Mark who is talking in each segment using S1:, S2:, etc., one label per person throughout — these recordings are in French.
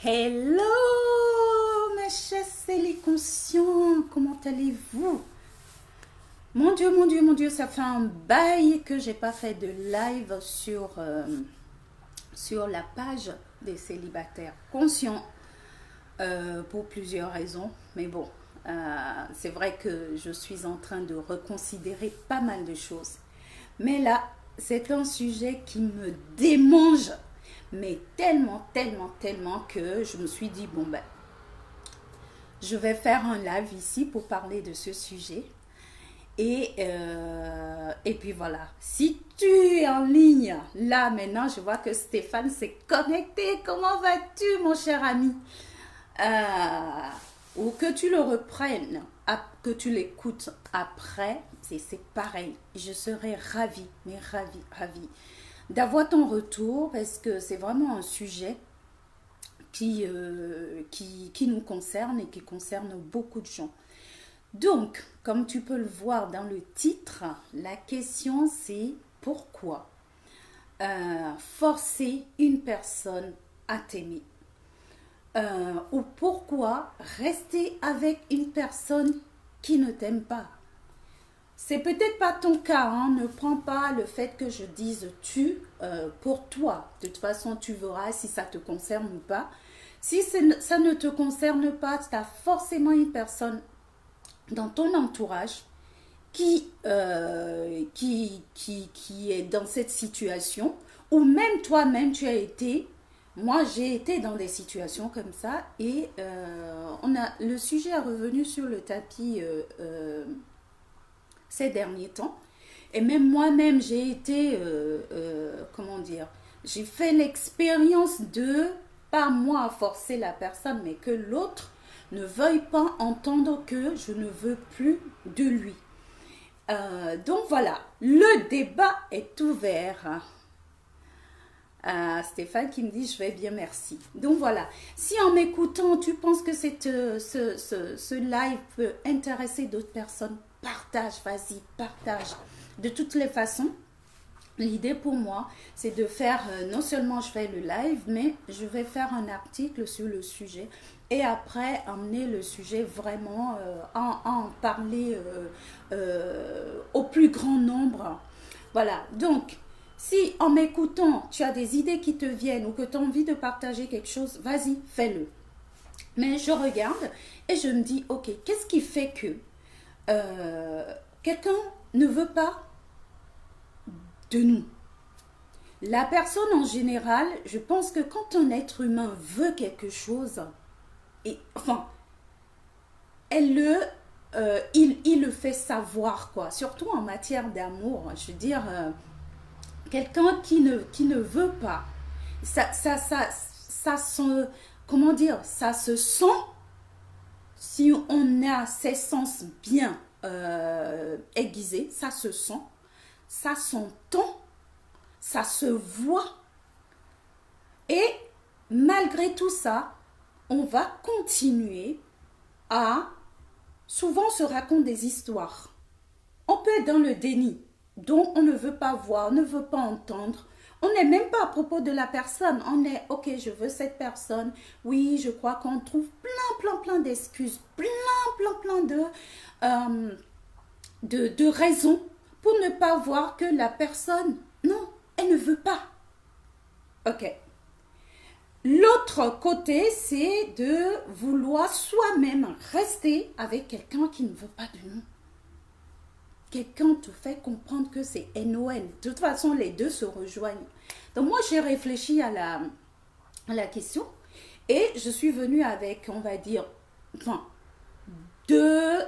S1: Hello, mes chers les conscients, comment allez-vous? Mon Dieu, ça fait un bail que j'ai pas fait de live sur la page des célibataires conscients pour plusieurs raisons. Mais bon, c'est vrai que je suis en train de reconsidérer pas mal de choses. Mais là, c'est un sujet qui me démange, mais tellement, tellement, tellement que je me suis dit, bon ben, je vais faire un live ici pour parler de ce sujet. Et puis voilà, si tu es en ligne, là maintenant, je vois que Stéphane s'est connecté. Comment vas-tu, mon cher ami? Ou que tu le reprennes, que tu l'écoutes après, c'est pareil. Je serais ravie, mais ravie, ravie d'avoir ton retour parce que c'est vraiment un sujet qui nous concerne et qui concerne beaucoup de gens. Donc, comme tu peux le voir dans le titre, la question c'est pourquoi forcer une personne à t'aimer ou pourquoi rester avec une personne qui ne t'aime pas. C'est peut-être pas ton cas, hein? Ne prends pas le fait que je dise tu pour toi. De toute façon, tu verras si ça te concerne ou pas. Si ça ne te concerne pas, tu as forcément une personne dans ton entourage qui est dans cette situation, ou même toi-même tu as été, moi j'ai été dans des situations comme ça, et le sujet est revenu sur le tapis ces derniers temps, et même moi-même j'ai été, comment dire, j'ai fait l'expérience de, pas moi forcer la personne, mais que l'autre ne veuille pas entendre que je ne veux plus de lui. Donc voilà, le débat est ouvert. Stéphane qui me dit je vais bien, merci. Donc voilà, si en m'écoutant tu penses que ce live peut intéresser d'autres personnes, partage, vas-y, partage. De toutes les façons, l'idée pour moi, c'est de faire, non seulement je fais le live, mais je vais faire un article sur le sujet et après emmener le sujet vraiment, en parler au plus grand nombre. Voilà, donc si en m'écoutant, tu as des idées qui te viennent ou que tu as envie de partager quelque chose, vas-y, fais-le. Mais je regarde et je me dis, ok, qu'est-ce qui fait que quelqu'un ne veut pas de nous? La personne en général, je pense que quand un être humain veut quelque chose, et enfin, il le fait savoir, quoi. Surtout en matière d'amour. Je veux dire, quelqu'un qui ne veut pas, ça se, comment dire, ça se sent si on a ses sens bien aiguisés, ça se sent, ça s'entend, ça se voit. Et malgré tout ça, on va continuer à souvent se raconter des histoires. On peut être dans le déni, donc on ne veut pas voir, on ne veut pas entendre. On n'est même pas à propos de la personne. On est, ok, je veux cette personne. Oui, je crois qu'on trouve plein d'excuses, plein de raisons pour ne pas voir que la personne, non, elle ne veut pas. Ok. L'autre côté, c'est de vouloir soi-même rester avec quelqu'un qui ne veut pas de nous. Quelqu'un te fait comprendre que c'est NON. De toute façon, les deux se rejoignent. Donc moi, j'ai réfléchi à la question et je suis venue avec, on va dire, enfin, deux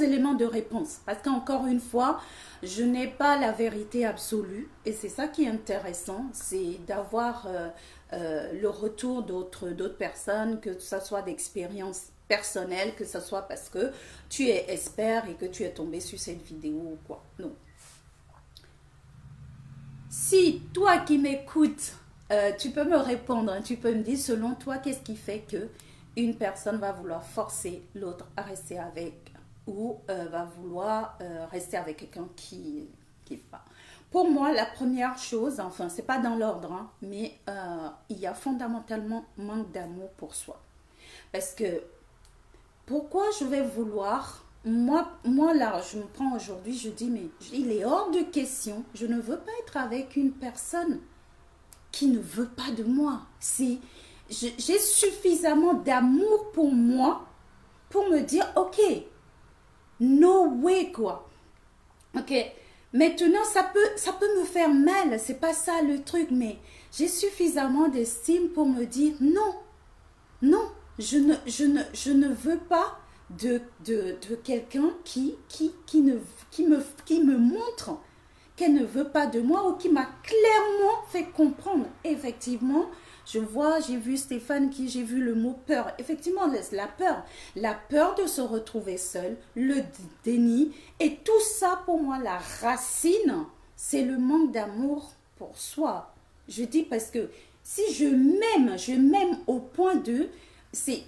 S1: éléments de réponse. Parce qu'encore une fois, je n'ai pas la vérité absolue. Et c'est ça qui est intéressant, c'est d'avoir le retour d'autres personnes, que ce soit d'expériences personnelles, que ce soit parce que tu es expert et que tu es tombé sur cette vidéo ou quoi. Non. Si toi qui m'écoutes, tu peux me répondre, hein, tu peux me dire selon toi, qu'est-ce qui fait que une personne va vouloir forcer l'autre à rester avec ou va vouloir rester avec quelqu'un qui va. pour moi, la première chose, enfin, c'est pas dans l'ordre, hein, mais il y a fondamentalement manque d'amour pour soi. Parce que pourquoi je vais vouloir, moi là, je me prends aujourd'hui, je dis, mais il est hors de question, je ne veux pas être avec une personne qui ne veut pas de moi. J'ai suffisamment d'amour pour moi pour me dire, ok, no way quoi. Ok, maintenant ça peut me faire mal, c'est pas ça le truc, mais j'ai suffisamment d'estime pour me dire, non, non, je ne veux pas de quelqu'un qui me montre qu'elle ne veut pas de moi ou qui m'a clairement fait comprendre. Effectivement, j'ai vu Stéphane j'ai vu le mot peur. Effectivement, la peur de se retrouver seul, le déni, et tout ça pour moi, la racine, c'est le manque d'amour pour soi. Je dis parce que si je m'aime au point de,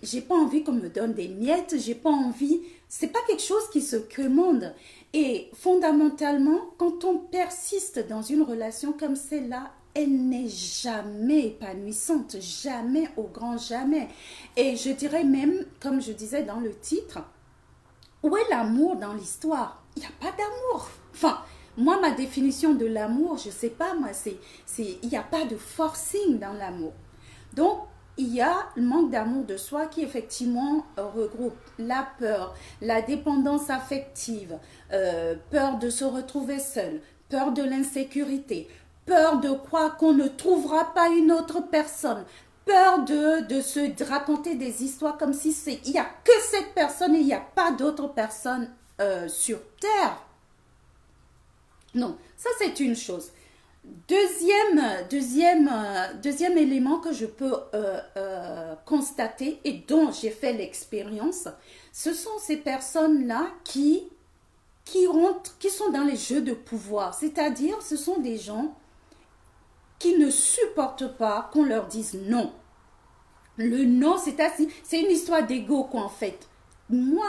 S1: j'ai pas envie qu'on me donne des miettes, j'ai pas envie, c'est pas quelque chose qui se commande. Et fondamentalement, quand on persiste dans une relation comme celle-là, elle n'est jamais épanouissante, jamais, au grand jamais. Et je dirais même, comme je disais dans le titre, où est l'amour dans l'histoire? Il n'y a pas d'amour. Enfin, moi, ma définition de l'amour, je ne sais pas, moi, il n'y a pas de forcing dans l'amour. Donc, il y a le manque d'amour de soi qui effectivement regroupe la peur, la dépendance affective, peur de se retrouver seul, peur de l'insécurité, peur de croire qu'on ne trouvera pas une autre personne, peur de se raconter des histoires comme si il n'y a que cette personne et il n'y a pas d'autres personnes sur Terre. Non, ça c'est une chose. Deuxième élément que je peux constater et dont j'ai fait l'expérience, ce sont ces personnes-là qui sont dans les jeux de pouvoir. C'est-à-dire, ce sont des gens qui ne supportent pas qu'on leur dise non. Le non, c'est une histoire d'ego, quoi, en fait. Moi,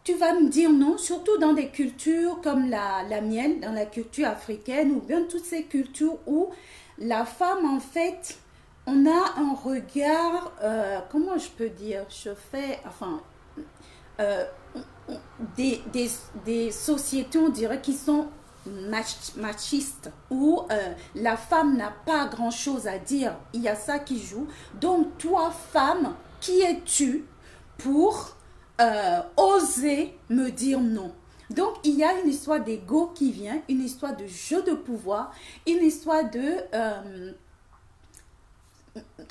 S1: tu vas me dire non, surtout dans des cultures comme la mienne, dans la culture africaine, ou bien toutes ces cultures où la femme, en fait, on a un regard, comment je peux dire, des sociétés, on dirait, qui sont machistes, où la femme n'a pas grand-chose à dire, il y a ça qui joue. Donc, toi, femme, qui es-tu pour oser me dire non? Donc, il y a une histoire d'ego qui vient, une histoire de jeu de pouvoir, une histoire de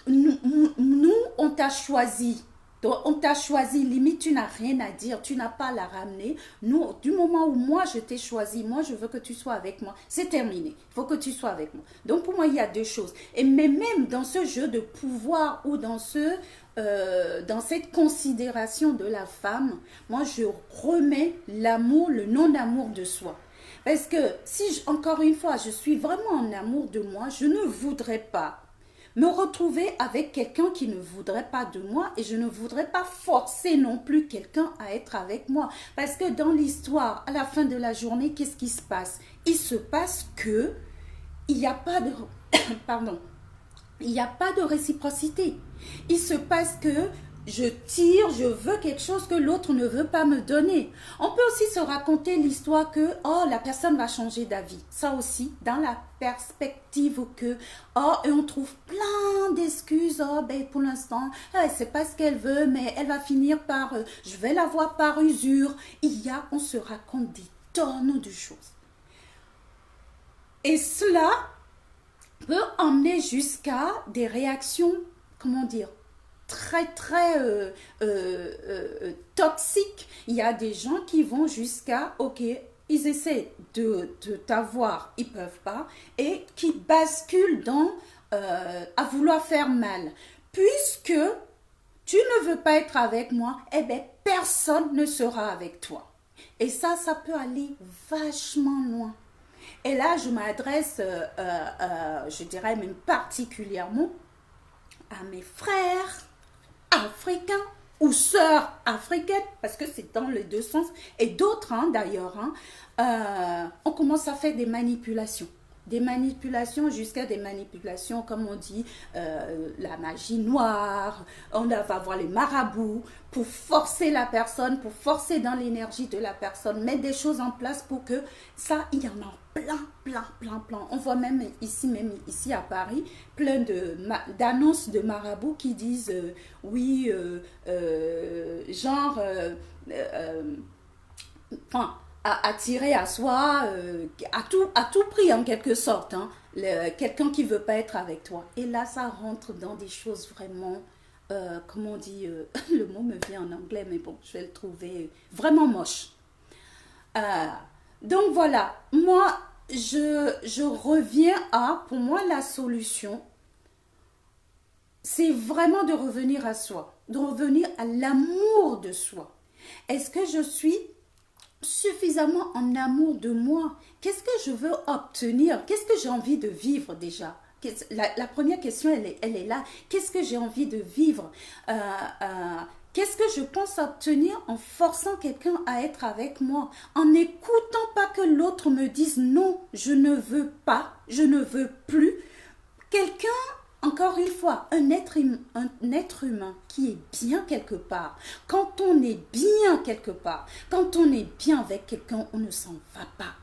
S1: nous, on t'a choisi. Donc, on t'a choisi, limite, tu n'as rien à dire, tu n'as pas à la ramener. Nous, du moment où moi, je t'ai choisi, moi, je veux que tu sois avec moi, c'est terminé. Il faut que tu sois avec moi. Donc, pour moi, il y a deux choses. Mais même dans ce jeu de pouvoir ou dans cette considération de la femme, moi, je remets l'amour, le non-amour de soi. Parce que si, encore une fois, je suis vraiment en amour de moi, je ne voudrais pas me retrouver avec quelqu'un qui ne voudrait pas de moi et je ne voudrais pas forcer non plus quelqu'un à être avec moi. Parce que dans l'histoire, à la fin de la journée, qu'est-ce qui se passe? Il se passe que il n'y a pas de... Pardon. Il n'y a pas de réciprocité. Il se passe que je tire, je veux quelque chose que l'autre ne veut pas me donner. On peut aussi se raconter l'histoire que, oh, la personne va changer d'avis. Ça aussi, dans la perspective que, oh, et on trouve plein d'excuses. Oh, ben, pour l'instant, c'est pas ce qu'elle veut, mais elle va finir par, je vais la voir par usure. On se raconte des tonnes de choses. Et cela peut emmener jusqu'à des réactions, comment dire, très toxiques. Il y a des gens qui vont jusqu'à, ok, ils essaient de t'avoir, ils peuvent pas, et qui basculent à vouloir faire mal. Puisque tu ne veux pas être avec moi, eh bien, personne ne sera avec toi. Et ça peut aller vachement loin. Et là, je m'adresse, je dirais même particulièrement à mes frères africains, ou sœur africaine, parce que c'est dans les deux sens, et d'autres d'ailleurs, on commence à faire des manipulations. Des manipulations jusqu'à des manipulations, comme on dit, la magie noire, on va voir les marabouts pour forcer la personne, pour forcer dans l'énergie de la personne, mettre des choses en place pour que ça, il y en a plein. On voit même ici à Paris, plein d'annonces de marabouts qui disent, oui, genre, enfin, attirer à soi à tout prix en quelque sorte, quelqu'un qui veut pas être avec toi. Et là, ça rentre dans des choses vraiment, comment on dit, le mot me vient en anglais, mais bon, je vais le trouver vraiment moche. Donc voilà, moi, je reviens pour moi, la solution, c'est vraiment de revenir à soi, de revenir à l'amour de soi. Est-ce que je suis suffisamment en amour de moi? Qu'est-ce que je veux obtenir? Qu'est-ce que j'ai envie de vivre déjà? La première question, elle est là. Qu'est-ce que j'ai envie de vivre? Qu'est-ce que je pense obtenir en forçant quelqu'un à être avec moi? En n'écoutant pas que l'autre me dise non, je ne veux pas, je ne veux plus. Quelqu'un, encore une fois, un être humain qui est bien quelque part. Quand on est bien quelque part, quand on est bien avec quelqu'un, on ne s'en va pas.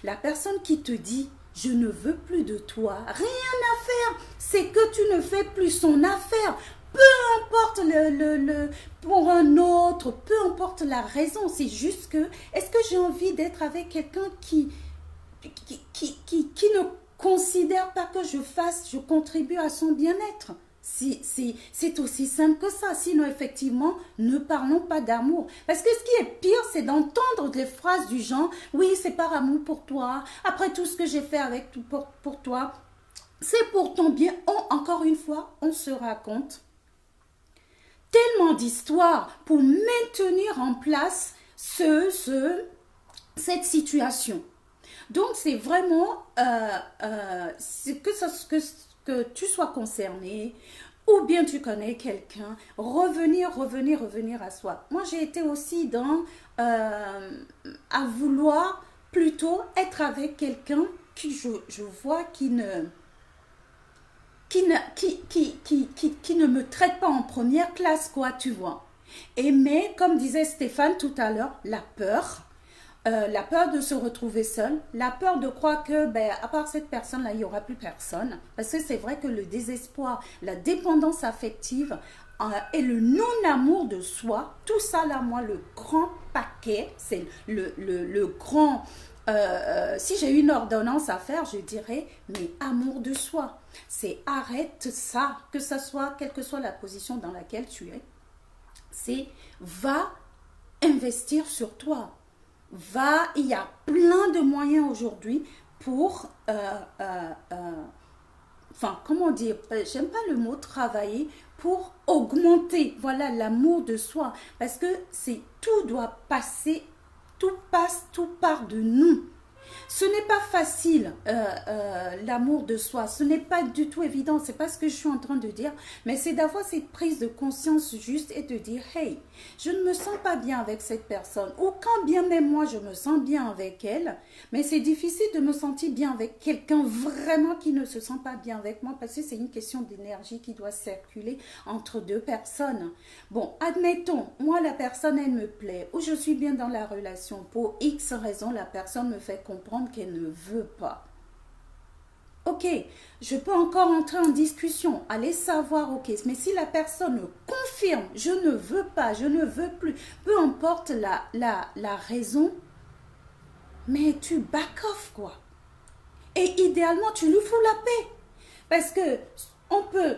S1: La personne qui te dit « je ne veux plus de toi », rien à faire, c'est que tu ne fais plus son affaire. Peu importe pour un autre, peu importe la raison, c'est juste que, est-ce que j'ai envie d'être avec quelqu'un qui ne considère pas que je contribue à son bien-être? C'est aussi simple que ça. Sinon, effectivement, ne parlons pas d'amour. Parce que ce qui est pire, c'est d'entendre des phrases du genre « oui, c'est par amour pour toi, après tout ce que j'ai fait pour toi, c'est pour ton bien ». Encore une fois, on se raconte tellement d'histoires pour maintenir en place cette situation. Donc, c'est vraiment que tu sois concerné ou bien tu connais quelqu'un, revenir à soi. Moi, j'ai été aussi à vouloir plutôt être avec quelqu'un qui, je vois, qui ne me traite pas en première classe, quoi, tu vois. Mais, comme disait Stéphane tout à l'heure, la peur de se retrouver seul, la peur de croire que, à part cette personne-là, il n'y aura plus personne. Parce que c'est vrai que le désespoir, la dépendance affective et le non-amour de soi, tout ça, là, moi, le grand paquet, c'est le grand... si j'ai une ordonnance à faire, je dirais, mais amour de soi. C'est arrête ça, quelle que soit la position dans laquelle tu es, c'est va investir sur toi. Il y a plein de moyens aujourd'hui pour, comment dire, j'aime pas le mot travailler, pour augmenter, voilà, l'amour de soi. Parce que tout doit passer, tout part de nous. Ce n'est pas facile, l'amour de soi. Ce n'est pas du tout évident. C'est pas ce que je suis en train de dire. Mais c'est d'avoir cette prise de conscience juste et de dire, hey, je ne me sens pas bien avec cette personne. Ou quand bien même moi, je me sens bien avec elle. Mais c'est difficile de me sentir bien avec quelqu'un vraiment qui ne se sent pas bien avec moi. Parce que c'est une question d'énergie qui doit circuler entre deux personnes. Bon, admettons, moi, la personne, elle me plaît. Ou je suis bien dans la relation. Pour X raisons, la personne me fait comprendre qu'elle ne veut pas. Ok, je peux encore entrer en discussion, aller savoir, ok, mais si la personne confirme, je ne veux pas, je ne veux plus, peu importe la raison, mais tu back off, quoi. Et idéalement, tu lui fous la paix. Parce que on peut,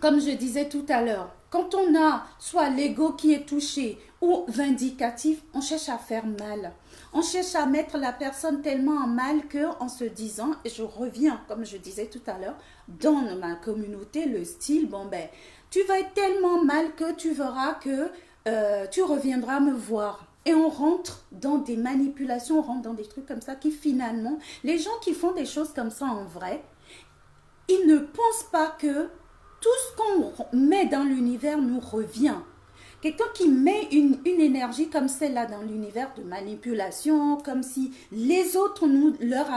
S1: comme je disais tout à l'heure, quand on a soit l'ego qui est touché ou vindicatif, on cherche à faire mal. On cherche à mettre la personne tellement en mal qu'en se disant, et je reviens, comme je disais tout à l'heure, dans ma communauté, le style, tu vas être tellement mal que tu verras que tu reviendras me voir. Et on rentre dans des manipulations, on rentre dans des trucs comme ça qui finalement, les gens qui font des choses comme ça en vrai, ils ne pensent pas que tout ce qu'on met dans l'univers nous revient. Quelqu'un qui met une énergie comme celle-là dans l'univers de manipulation, comme si les autres leur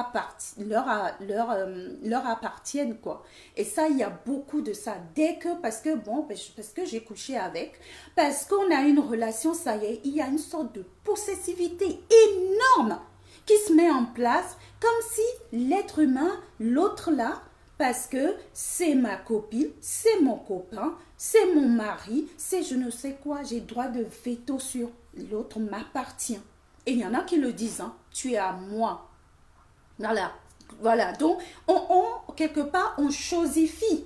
S1: appartiennent, quoi. Et ça, il y a beaucoup de ça. Dès que, parce que j'ai couché avec, parce qu'on a une relation, ça y est, il y a une sorte de possessivité énorme qui se met en place, comme si l'être humain, l'autre là, parce que c'est ma copine, c'est mon copain, c'est mon mari, c'est je ne sais quoi, j'ai droit de veto sur l'autre m'appartient. Et il y en a qui le disent, hein, tu es à moi. Voilà. Donc, quelque part, on chosifie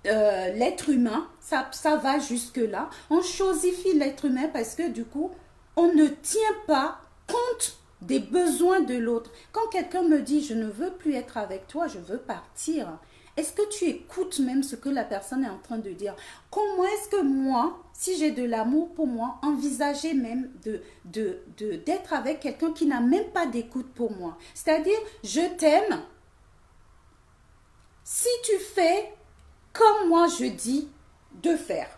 S1: l'être humain, ça va jusque-là. On chosifie l'être humain parce que du coup, on ne tient pas compte des besoins de l'autre. Quand quelqu'un me dit, je ne veux plus être avec toi, je veux partir, est-ce que tu écoutes même ce que la personne est en train de dire? Comment est-ce que moi, si j'ai de l'amour pour moi, envisager même d'être avec quelqu'un qui n'a même pas d'écoute pour moi? C'est-à-dire, je t'aime si tu fais comme moi je dis de faire.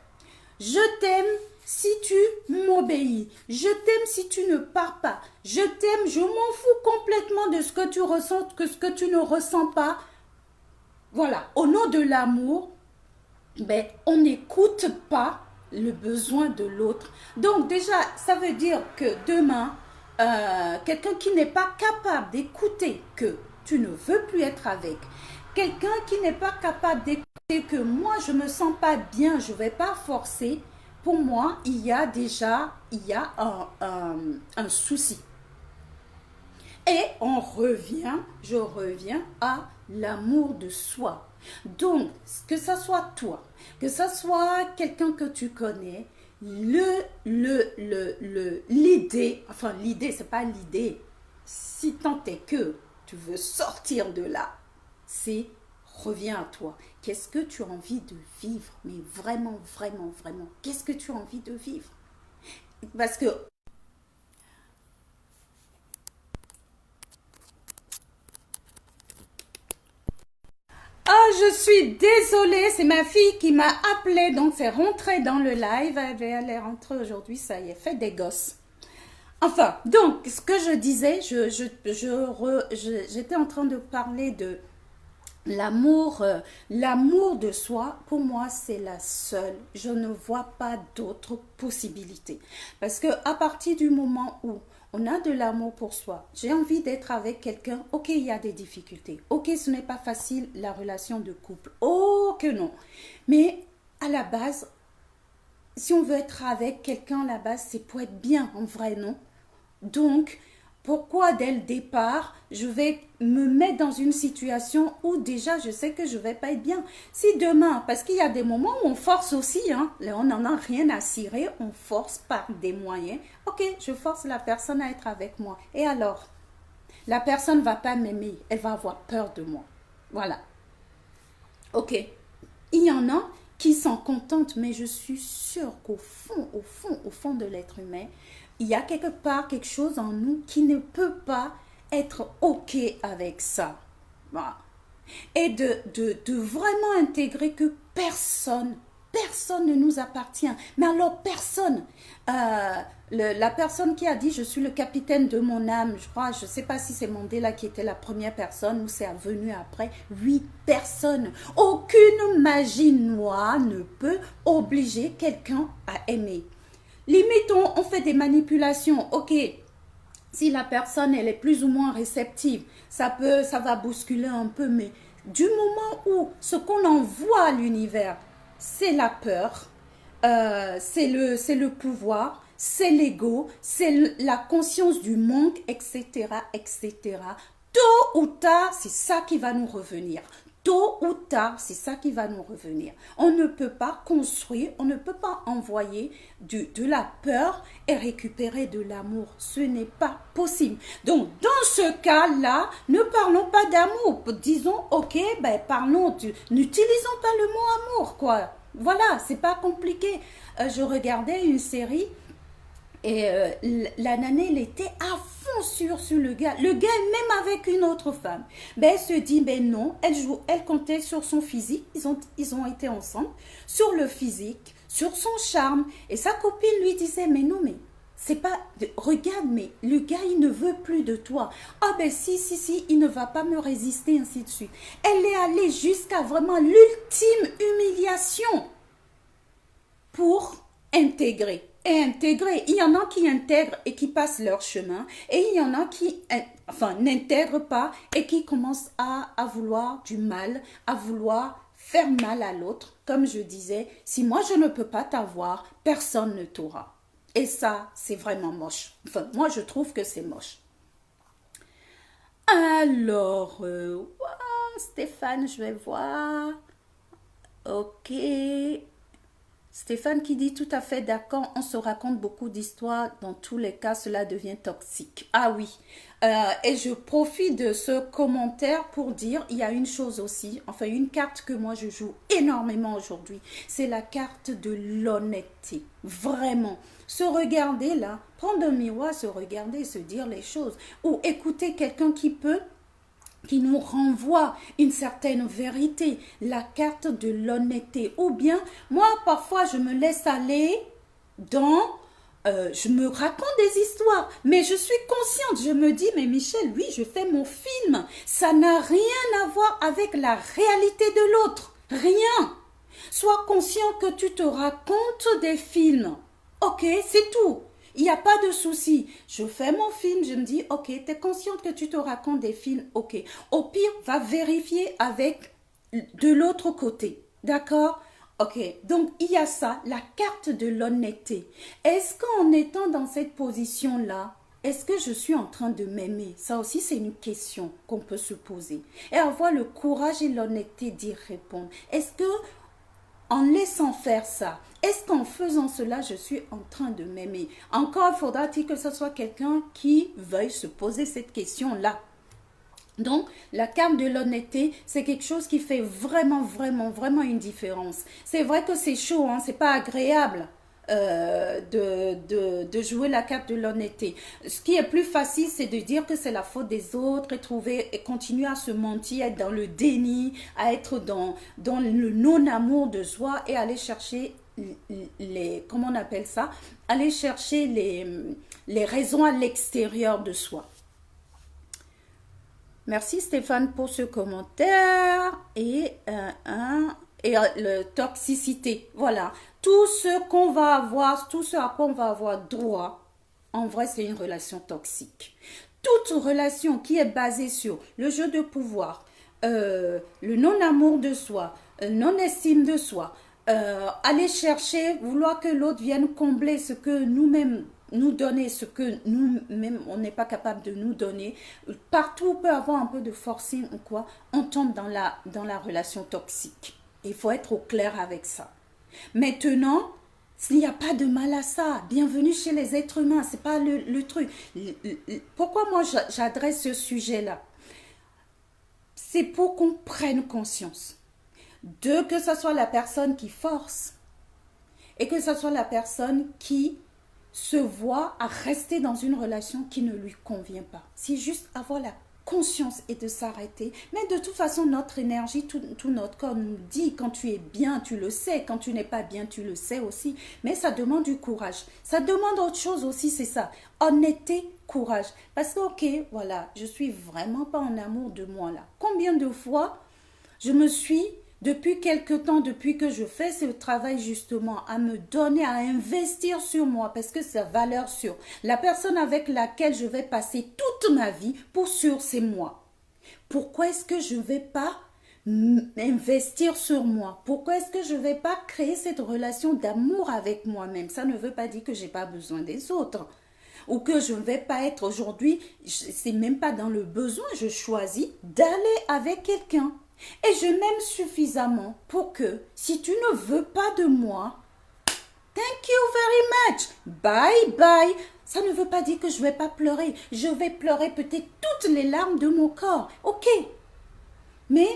S1: Je t'aime si tu m'obéis. Je t'aime si tu ne pars pas. Je t'aime, je m'en fous complètement de ce que tu ressens, que ce que tu ne ressens pas. Voilà, au nom de l'amour, ben, on n'écoute pas le besoin de l'autre. Donc déjà, ça veut dire que demain, quelqu'un qui n'est pas capable d'écouter que tu ne veux plus être avec, quelqu'un qui n'est pas capable d'écouter que moi, je ne me sens pas bien, je ne vais pas forcer, pour moi, il y a un souci. Et je reviens à l'amour de soi. Donc, que ce soit toi, que ce soit quelqu'un que tu connais, l'idée, c'est pas l'idée, si tant est que tu veux sortir de là, c'est reviens à toi. Qu'est-ce que tu as envie de vivre? Mais vraiment, vraiment, vraiment, qu'est-ce que tu as envie de vivre? Parce que je suis désolée, c'est ma fille qui m'a appelée, donc c'est rentré dans le live, elle est rentrée aujourd'hui, ça y est, fait des gosses. Enfin, donc, ce que je disais, j'étais en train de parler de l'amour, l'amour de soi. Pour moi, c'est la seule. Je ne vois pas d'autres possibilités. Parce que à partir du moment où on a de l'amour pour soi, j'ai envie d'être avec quelqu'un, ok, il y a des difficultés. Ok, ce n'est pas facile, la relation de couple. Oh que non. Mais à la base, si on veut être avec quelqu'un, à la base, c'est pour être bien, en vrai, non? Donc, pourquoi dès le départ, je vais me mettre dans une situation où déjà je sais que je ne vais pas être bien? Si demain, parce qu'il y a des moments où on force aussi, hein, là on n'en a rien à cirer, on force par des moyens. Ok, je force la personne à être avec moi. Et alors? La personne ne va pas m'aimer, elle va avoir peur de moi. Voilà. Ok. Il y en a qui sont contentes, mais je suis sûre qu'au fond, au fond de l'être humain, il y a quelque part quelque chose en nous qui ne peut pas être OK avec ça. Voilà. Et de vraiment intégrer que personne ne nous appartient. Mais alors personne. La personne qui a dit je suis le capitaine de mon âme, je crois, je ne sais pas si c'est Mandela qui était la première personne ou c'est venu après. 8 personnes. Aucune magie noire ne peut obliger quelqu'un à aimer. Limite, on fait des manipulations. Ok, si la personne elle est plus ou moins réceptive, ça va bousculer un peu, mais du moment où ce qu'on envoie à l'univers, c'est la peur, c'est le pouvoir, c'est l'ego, c'est la conscience du manque, etc., etc. Tôt ou tard, c'est ça qui va nous revenir. Tôt ou tard, c'est ça qui va nous revenir. On ne peut pas construire, on ne peut pas envoyer de la peur et récupérer de l'amour. Ce n'est pas possible. Donc, dans ce cas-là, ne parlons pas d'amour. Disons, ok, ben n'utilisons pas le mot amour, quoi. Voilà, c'est pas compliqué. Je regardais une série Et la nana, elle était à fond sur le gars. Le gars, même avec une autre femme. Ben, elle se dit, ben non, elle comptait sur son physique. Ils ont été ensemble. Sur le physique, sur son charme. Et sa copine lui disait, mais non, mais c'est pas... Regarde, mais le gars, il ne veut plus de toi. Ah ben si, il ne va pas me résister, ainsi de suite. Elle est allée jusqu'à vraiment l'ultime humiliation pour intégrer. Et intégrer, il y en a qui intègrent et qui passent leur chemin, et il y en a qui n'intègrent pas et qui commencent à vouloir du mal, à vouloir faire mal à l'autre. Comme je disais, si moi je ne peux pas t'avoir, personne ne t'aura. Et ça, c'est vraiment moche. Enfin, moi je trouve que c'est moche. Alors, Stéphane, je vais voir. Ok. Stéphane qui dit tout à fait d'accord, on se raconte beaucoup d'histoires, dans tous les cas cela devient toxique. Ah oui, et je profite de ce commentaire pour dire, il y a une chose aussi, enfin une carte que moi je joue énormément aujourd'hui, c'est la carte de l'honnêteté, vraiment. Se regarder là, prendre un miroir, se regarder, se dire les choses, ou écouter quelqu'un qui nous renvoie une certaine vérité, la carte de l'honnêteté. Ou bien, moi, parfois, je me laisse aller je me raconte des histoires, mais je suis consciente, je me dis, mais Michel, oui, je fais mon film. Ça n'a rien à voir avec la réalité de l'autre. Rien. Sois conscient que tu te racontes des films. Ok, c'est tout. Il n'y a pas de souci. Je fais mon film, je me dis, ok, tu es consciente que tu te racontes des films, ok. Au pire, va vérifier avec de l'autre côté. D'accord? Ok, donc il y a ça, la carte de l'honnêteté. Est-ce qu'en étant dans cette position-là, est-ce que je suis en train de m'aimer? Ça aussi, c'est une question qu'on peut se poser. Et avoir le courage et l'honnêteté d'y répondre. Est-ce que en laissant faire ça, est-ce qu'en faisant cela, je suis en train de m'aimer? Encore faudra-t-il que ce soit quelqu'un qui veuille se poser cette question-là. Donc, la carte de l'honnêteté, c'est quelque chose qui fait vraiment, vraiment, vraiment une différence. C'est vrai que c'est chaud, hein, c'est pas agréable de jouer la carte de l'honnêteté. Ce qui est plus facile, c'est de dire que c'est la faute des autres et continuer à se mentir, être dans le déni, à être dans le non-amour de soi et aller chercher comment on appelle ça? Aller chercher les raisons à l'extérieur de soi. Merci Stéphane pour ce commentaire et le toxicité. Voilà, tout ce qu'on va avoir, tout ce à quoi on va avoir droit, en vrai c'est une relation toxique. Toute relation qui est basée sur le jeu de pouvoir, le non-amour de soi, non-estime de soi, aller chercher, vouloir que l'autre vienne combler ce que nous-mêmes nous donner ce que nous-mêmes, on n'est pas capable de nous donner. Partout on peut avoir un peu de forcing ou quoi, on tombe dans la relation toxique. Il faut être au clair avec ça. Maintenant, il n'y a pas de mal à ça. Bienvenue chez les êtres humains, c'est pas le truc. Pourquoi moi j'adresse ce sujet-là? C'est pour qu'on prenne conscience de que ce soit la personne qui force et que ce soit la personne qui se voit à rester dans une relation qui ne lui convient pas. C'est juste avoir la conscience et de s'arrêter. Mais de toute façon, notre énergie, tout notre corps nous dit, quand tu es bien, tu le sais. Quand tu n'es pas bien, tu le sais aussi. Mais ça demande du courage. Ça demande autre chose aussi, c'est ça. Honnêteté, courage. Parce que, ok, voilà, je suis vraiment pas en amour de moi là. Combien de fois je me suis... Depuis quelque temps, depuis que je fais ce travail justement, à me donner, à investir sur moi, parce que c'est valeur sûre. La personne avec laquelle je vais passer toute ma vie, pour sûr, c'est moi. Pourquoi est-ce que je ne vais pas investir sur moi? Pourquoi est-ce que je ne vais pas créer cette relation d'amour avec moi-même? Ça ne veut pas dire que je n'ai pas besoin des autres. Ou que je ne vais pas être aujourd'hui, c'est même pas dans le besoin, je choisis d'aller avec quelqu'un. Et je m'aime suffisamment pour que, si tu ne veux pas de moi, thank you very much, bye bye. Ça ne veut pas dire que je ne vais pas pleurer. Je vais pleurer peut-être toutes les larmes de mon corps. Ok. Mais,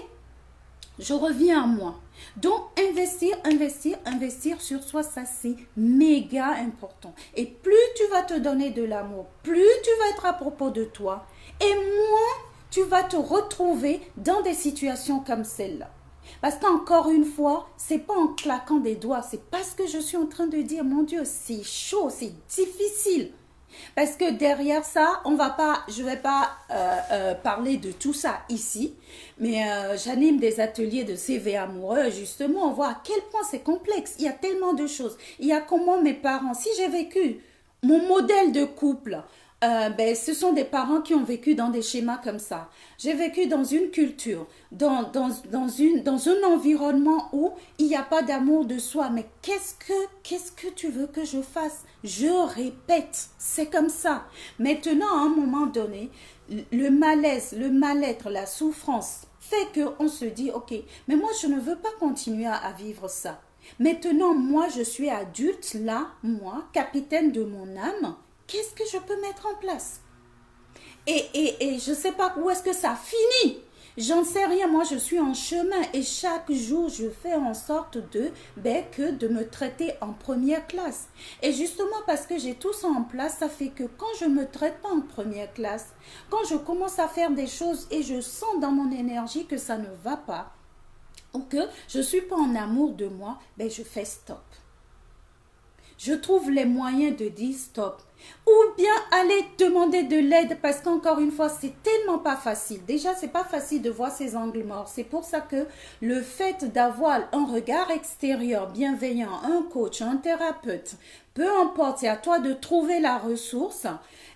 S1: je reviens à moi. Donc, investir, investir, investir sur soi, ça c'est méga important. Et plus tu vas te donner de l'amour, plus tu vas être à propos de toi, et moins tu vas te retrouver dans des situations comme celle-là. Parce qu'encore une fois, c'est pas en claquant des doigts, c'est parce que je suis en train de dire, mon Dieu, c'est chaud, c'est difficile. Parce que derrière ça, je vais pas parler de tout ça ici, mais j'anime des ateliers de CV amoureux, justement, on voit à quel point c'est complexe. Il y a tellement de choses. Il y a comment mes parents, si j'ai vécu mon modèle de couple, ce sont des parents qui ont vécu dans des schémas comme ça. J'ai vécu dans une culture, dans un environnement où il n'y a pas d'amour de soi. Mais qu'est-ce que tu veux que je fasse? Je répète, c'est comme ça. Maintenant, à un moment donné, le malaise, le mal-être, la souffrance fait qu'on se dit, ok, mais moi je ne veux pas continuer à vivre ça. Maintenant, moi je suis adulte, là, moi, capitaine de mon âme. Qu'est-ce que je peux mettre en place? Et je ne sais pas où est-ce que ça finit. J'en sais rien. Moi, je suis en chemin et chaque jour, je fais en sorte de me traiter en première classe. Et justement, parce que j'ai tout ça en place, ça fait que quand je ne me traite pas en première classe, quand je commence à faire des choses et je sens dans mon énergie que ça ne va pas, ou que je ne suis pas en amour de moi, je fais stop. Je trouve les moyens de dire stop. Ou bien aller demander de l'aide parce qu'encore une fois, c'est tellement pas facile. Déjà, c'est pas facile de voir ces angles morts. C'est pour ça que le fait d'avoir un regard extérieur bienveillant, un coach, un thérapeute, peu importe, c'est à toi de trouver la ressource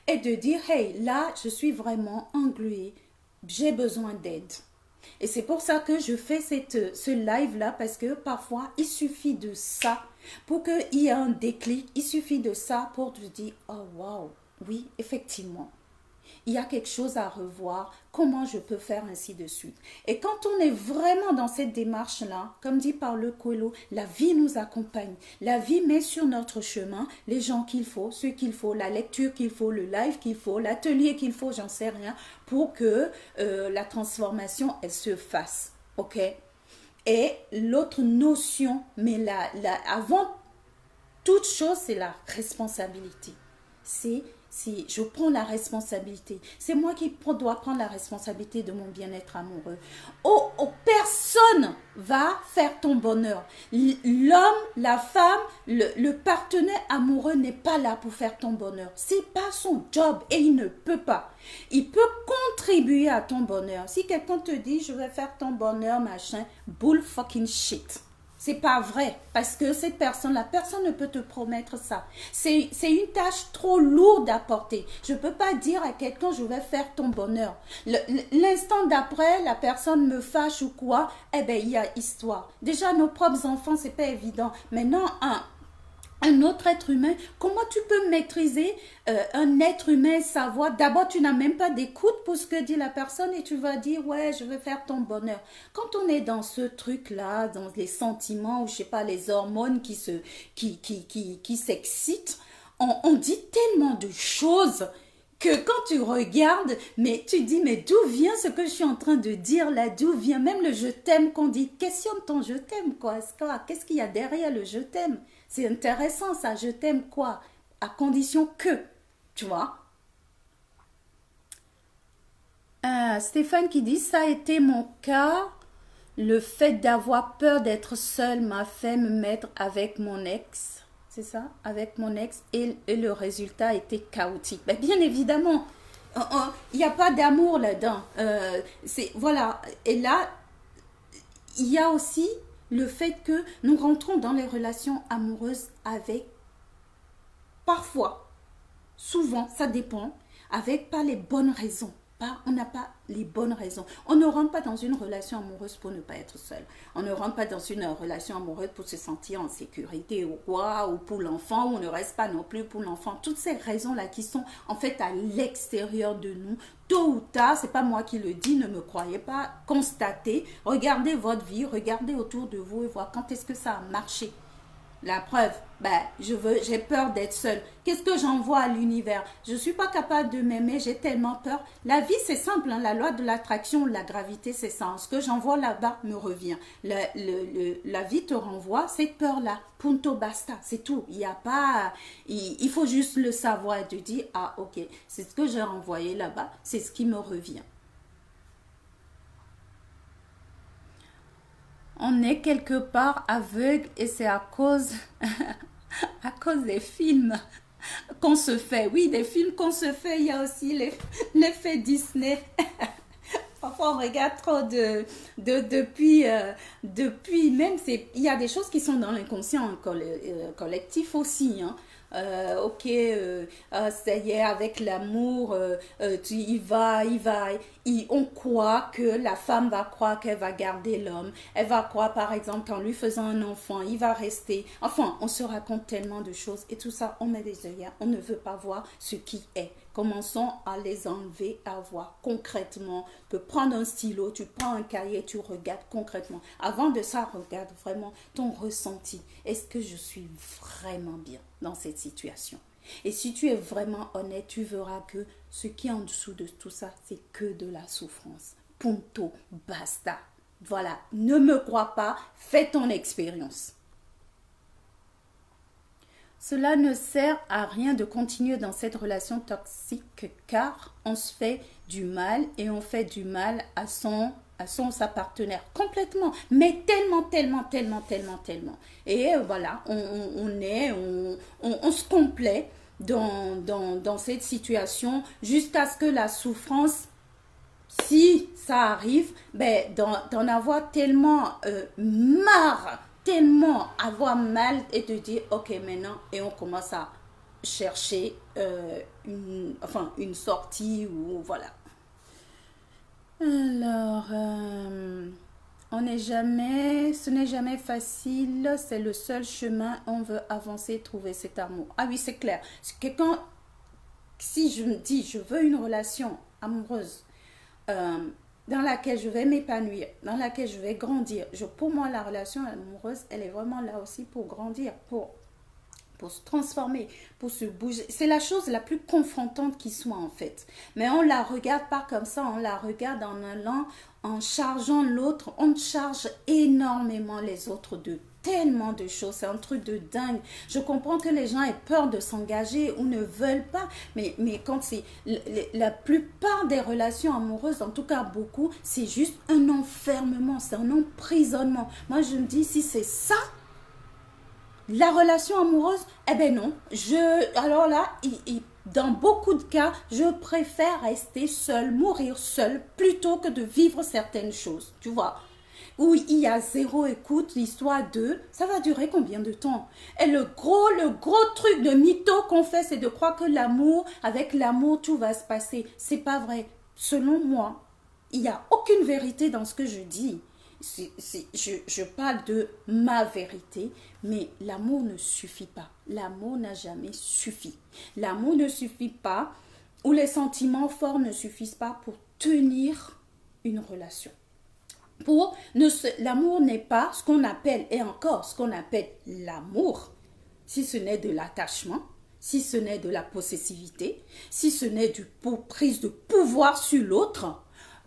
S1: et de dire, hey, là, je suis vraiment engluée. J'ai besoin d'aide. Et c'est pour ça que je fais ce live-là parce que parfois, il suffit de ça pour qu'il y ait un déclic. Il suffit de ça pour te dire, oh wow, oui, effectivement, il y a quelque chose à revoir. Comment je peux faire ainsi de suite? Et quand on est vraiment dans cette démarche-là, comme dit Paulo Coelho, la vie nous accompagne. La vie met sur notre chemin les gens qu'il faut, ceux qu'il faut, la lecture qu'il faut, le live qu'il faut, l'atelier qu'il faut, j'en sais rien, pour que la transformation, elle se fasse. Ok? Et l'autre notion, mais avant toute chose, c'est la responsabilité. Si je prends la responsabilité, c'est moi qui dois prendre la responsabilité de mon bien-être amoureux. Personne va faire ton bonheur. L'homme, la femme, le partenaire amoureux n'est pas là pour faire ton bonheur. C'est pas son job et il ne peut pas. Il peut contribuer à ton bonheur. Si quelqu'un te dit je vais faire ton bonheur, machin, bull fucking shit. C'est pas vrai, parce que cette personne, personne ne peut te promettre ça. C'est une tâche trop lourde à porter. Je peux pas dire à quelqu'un, je vais faire ton bonheur. L'instant d'après, la personne me fâche ou quoi, il y a histoire. Déjà, nos propres enfants, c'est pas évident. Maintenant, un autre être humain, comment tu peux maîtriser un être humain, savoir, d'abord tu n'as même pas d'écoute pour ce que dit la personne et tu vas dire ouais je vais faire ton bonheur. Quand on est dans ce truc là, dans les sentiments ou je sais pas les hormones qui s'excitent, on dit tellement de choses que quand tu regardes, mais tu dis mais d'où vient ce que je suis en train de dire là, d'où vient même le je t'aime qu'on dit, questionne ton je t'aime quoi, qu'est-ce qu'il y a derrière le je t'aime? C'est intéressant ça, je t'aime quoi? À condition que, tu vois. Stéphane qui dit, ça a été mon cas, le fait d'avoir peur d'être seule m'a fait me mettre avec mon ex, c'est ça? Avec mon ex et le résultat était chaotique. Ben, bien évidemment, il n'y a pas d'amour là-dedans. Voilà, et là, il y a aussi le fait que nous rentrons dans les relations amoureuses avec, parfois, souvent, ça dépend, avec pas les bonnes raisons. On n'a pas les bonnes raisons. On ne rentre pas dans une relation amoureuse pour ne pas être seul. On ne rentre pas dans une relation amoureuse pour se sentir en sécurité ou quoi, ou pour l'enfant, ou on ne reste pas non plus pour l'enfant. Toutes ces raisons-là qui sont en fait à l'extérieur de nous, tôt ou tard, c'est pas moi qui le dis, ne me croyez pas, constatez, regardez votre vie, regardez autour de vous et voir quand est-ce que ça a marché. La preuve, ben, j'ai peur d'être seule. Qu'est-ce que j'envoie à l'univers? Je ne suis pas capable de m'aimer, j'ai tellement peur. La vie, c'est simple, hein, la loi de l'attraction, la gravité, c'est ça. Ce que j'envoie là-bas me revient. La vie te renvoie cette peur-là. Punto basta, c'est tout. Il y a pas, il faut juste le savoir et te dire, ah ok, c'est ce que j'ai renvoyé là-bas, c'est ce qui me revient. On est quelque part aveugle et c'est à cause, à cause des films qu'on se fait. Oui, des films qu'on se fait. Il y a aussi l'effet Disney. Parfois, on regarde trop depuis même, il y a des choses qui sont dans l'inconscient collectif aussi. Hein. Ok, ça y est, avec l'amour, on croit que la femme va croire qu'elle va garder l'homme. Elle va croire, par exemple, qu'en lui faisant un enfant, il va rester. Enfin, on se raconte tellement de choses et tout ça, on met des œillères. On ne veut pas voir ce qui est. Commençons à les enlever, à voir concrètement. Tu peux prendre un stylo, tu prends un cahier, tu regardes concrètement. Avant de ça, regarde vraiment ton ressenti. Est-ce que je suis vraiment bien dans cette situation? Et si tu es vraiment honnête, tu verras que ce qui est en dessous de tout ça, c'est que de la souffrance. Punto, basta. Voilà, ne me crois pas, fais ton expérience. Cela ne sert à rien de continuer dans cette relation toxique car on se fait du mal et on fait du mal à sa partenaire complètement, mais tellement. Et voilà, on se complaît dans cette situation jusqu'à ce que la souffrance, si ça arrive, ben, d'en avoir tellement marre, tellement avoir mal et de dire ok maintenant et on commence à chercher une sortie ou voilà. Alors, ce n'est jamais facile, c'est le seul chemin, on veut avancer, trouver cet amour. Ah oui, c'est clair. Si je me dis, je veux une relation amoureuse, dans laquelle je vais m'épanouir, dans laquelle je vais grandir. Pour moi, la relation amoureuse, elle est vraiment là aussi pour grandir, pour se transformer, pour se bouger. C'est la chose la plus confrontante qui soit en fait. Mais on la regarde pas comme ça, on la regarde en allant, en chargeant l'autre. On charge énormément les autres de tellement de choses, c'est un truc de dingue. Je comprends que les gens aient peur de s'engager ou ne veulent pas, mais quand c'est la plupart des relations amoureuses, en tout cas beaucoup, c'est juste un enfermement, c'est un emprisonnement. Moi je me dis, si c'est ça, la relation amoureuse, eh ben non. Alors là, dans beaucoup de cas, je préfère rester seule, mourir seule, plutôt que de vivre certaines choses, tu vois. Où il y a zéro écoute, l'histoire de, ça va durer combien de temps? Et le gros truc de mytho qu'on fait, c'est de croire que avec l'amour, tout va se passer. C'est pas vrai. Selon moi, il n'y a aucune vérité dans ce que je dis. Je parle de ma vérité, mais l'amour ne suffit pas. L'amour n'a jamais suffi. L'amour ne suffit pas, ou les sentiments forts ne suffisent pas pour tenir une relation. L'amour n'est pas ce qu'on appelle, et encore ce qu'on appelle l'amour, si ce n'est de l'attachement, si ce n'est de la possessivité, si ce n'est du prise de pouvoir sur l'autre,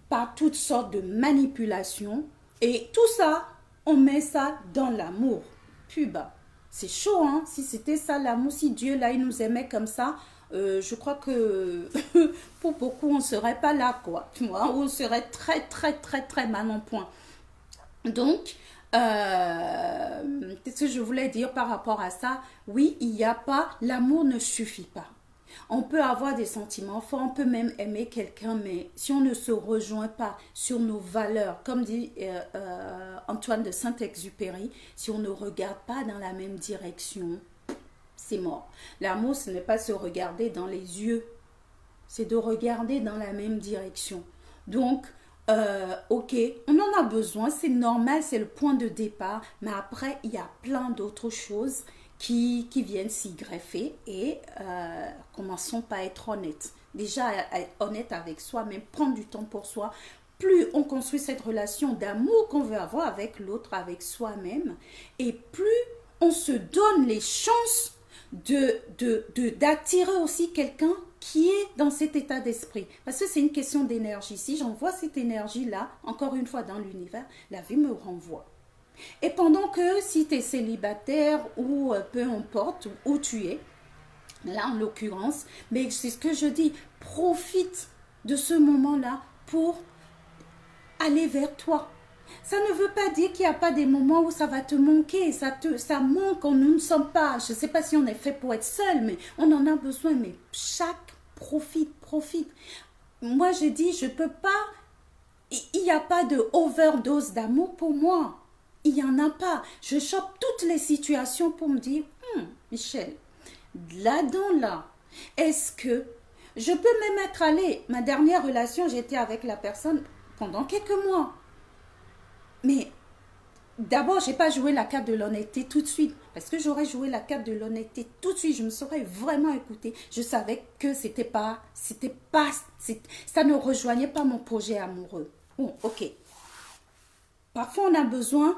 S1: par toutes sortes de manipulations. Et tout ça, on met ça dans l'amour. Puis bah, c'est chaud, hein. Si c'était ça l'amour, si Dieu là, il nous aimait comme ça, je crois que pour beaucoup, on ne serait pas là, quoi. Tu vois, on serait très mal en point. Donc, qu'est-ce que je voulais dire par rapport à ça? Oui, il n'y a pas, l'amour ne suffit pas. On peut avoir des sentiments forts, on peut même aimer quelqu'un, mais si on ne se rejoint pas sur nos valeurs, comme dit Antoine de Saint-Exupéry, si on ne regarde pas dans la même direction, c'est mort. L'amour, ce n'est pas se regarder dans les yeux, c'est de regarder dans la même direction. Donc, ok, on en a besoin, c'est normal, c'est le point de départ, mais après, il y a plein d'autres choses qui viennent s'y greffer et commençons par être honnêtes. Déjà, être honnête avec soi-même, prendre du temps pour soi. Plus on construit cette relation d'amour qu'on veut avoir avec l'autre, avec soi-même, et plus on se donne les chances d'attirer aussi quelqu'un qui est dans cet état d'esprit. Parce que c'est une question d'énergie. Si j'envoie cette énergie-là, encore une fois dans l'univers, la vie me renvoie. Et pendant que si tu es célibataire ou peu importe où tu es, là en l'occurrence, mais c'est ce que je dis, profite de ce moment-là pour aller vers toi. Ça ne veut pas dire qu'il n'y a pas des moments où ça va te manquer, ça manque quand nous ne sommes pas. Je ne sais pas si on est fait pour être seul, mais on en a besoin. Mais chaque profite. Moi, je dis, je ne peux pas, il n'y a pas de overdose d'amour pour moi. Il n'y en a pas. Je chope toutes les situations pour me dire, Michel, là, est-ce que je peux même être allée, ma dernière relation, j'étais avec la personne pendant quelques mois. Mais d'abord, je n'ai pas joué la carte de l'honnêteté tout de suite. Parce que j'aurais joué la carte de l'honnêteté tout de suite, je me serais vraiment écoutée. Je savais que ça ne rejoignait pas mon projet amoureux. Bon, ok. Parfois, on a besoin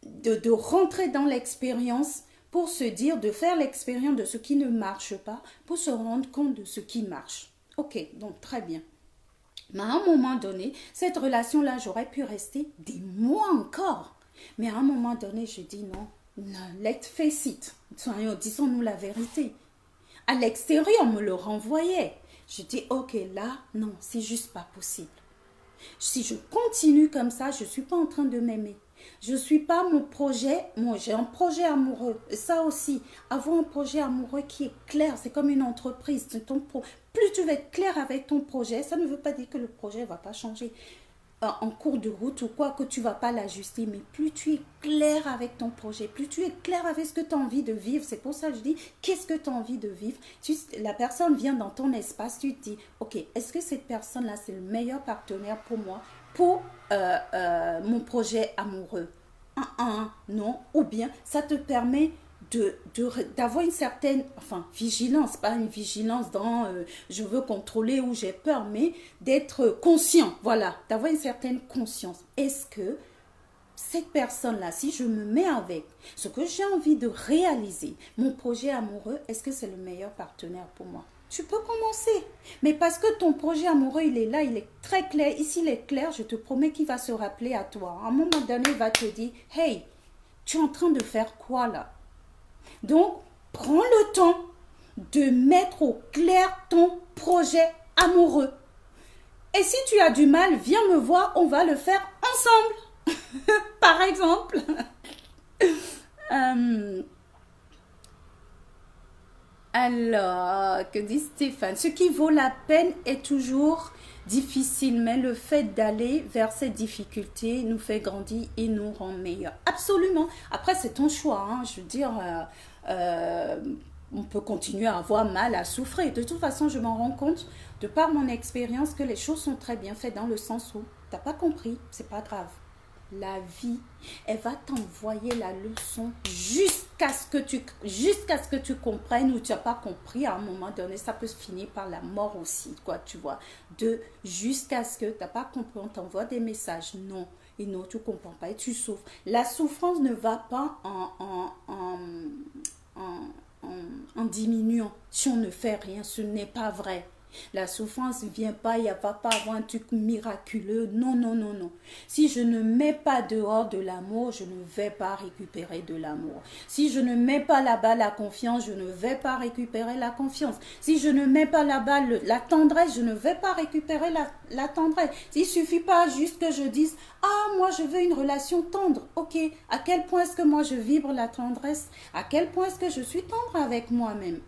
S1: de rentrer dans l'expérience pour se dire, de faire l'expérience de ce qui ne marche pas, pour se rendre compte de ce qui marche. Ok, donc très bien. Mais à un moment donné, cette relation-là, j'aurais pu rester des mois encore. Mais à un moment donné, je dis non, let's face it. Disons-nous la vérité. À l'extérieur, on me le renvoyait. Je dis, ok, là, non, c'est juste pas possible. Si je continue comme ça, je ne suis pas en train de m'aimer. Je ne suis pas mon projet. Moi, j'ai un projet amoureux. Et ça aussi, avoir un projet amoureux qui est clair, c'est comme une entreprise. Plus tu vas être clair avec ton projet, ça ne veut pas dire que le projet ne va pas changer en cours de route ou quoi, que tu ne vas pas l'ajuster. Mais plus tu es clair avec ton projet, plus tu es clair avec ce que tu as envie de vivre. C'est pour ça que je dis, qu'est-ce que tu as envie de vivre? La personne vient dans ton espace, tu te dis, ok, est-ce que cette personne-là, c'est le meilleur partenaire pour moi, pour mon projet amoureux? Non. Ou bien, ça te permet d'avoir une certaine, vigilance, pas une vigilance dans je veux contrôler ou j'ai peur, mais d'être conscient, voilà, d'avoir une certaine conscience. Est-ce que cette personne-là, si je me mets avec ce que j'ai envie de réaliser, mon projet amoureux, est-ce que c'est le meilleur partenaire pour moi? Tu peux commencer, mais parce que ton projet amoureux, il est là, il est très clair. Ici, il est clair, je te promets qu'il va se rappeler à toi. À un moment donné, il va te dire, hey, tu es en train de faire quoi là? Donc, prends le temps de mettre au clair ton projet amoureux. Et si tu as du mal, viens me voir, on va le faire ensemble. Par exemple. Alors, que dit Stéphane? Ce qui vaut la peine est toujours difficile, mais le fait d'aller vers cette difficulté nous fait grandir et nous rend meilleurs. Absolument. Après, c'est ton choix. Hein. Je veux dire, on peut continuer à avoir mal, à souffrir. De toute façon, je m'en rends compte, de par mon expérience, que les choses sont très bien faites dans le sens où tu n'as pas compris, c'est pas grave. La vie, elle va t'envoyer la leçon jusqu'à ce que tu comprennes ou tu n'as pas compris à un moment donné. Ça peut se finir par la mort aussi, quoi, tu vois. Jusqu'à ce que tu n'as pas compris, on t'envoie des messages. Non, et non, tu ne comprends pas et tu souffres. La souffrance ne va pas en diminuant si on ne fait rien. Ce n'est pas vrai. La souffrance ne vient pas, il n'y a pas avoir un truc miraculeux. Non, non, non, non. Si je ne mets pas dehors de l'amour, je ne vais pas récupérer de l'amour. Si je ne mets pas là-bas la confiance, je ne vais pas récupérer la confiance. Si je ne mets pas là-bas la tendresse, je ne vais pas récupérer la tendresse. Il ne suffit pas juste que je dise, ah, moi je veux une relation tendre. Ok, à quel point est-ce que moi je vibre la tendresse? À quel point est-ce que je suis tendre avec moi-même?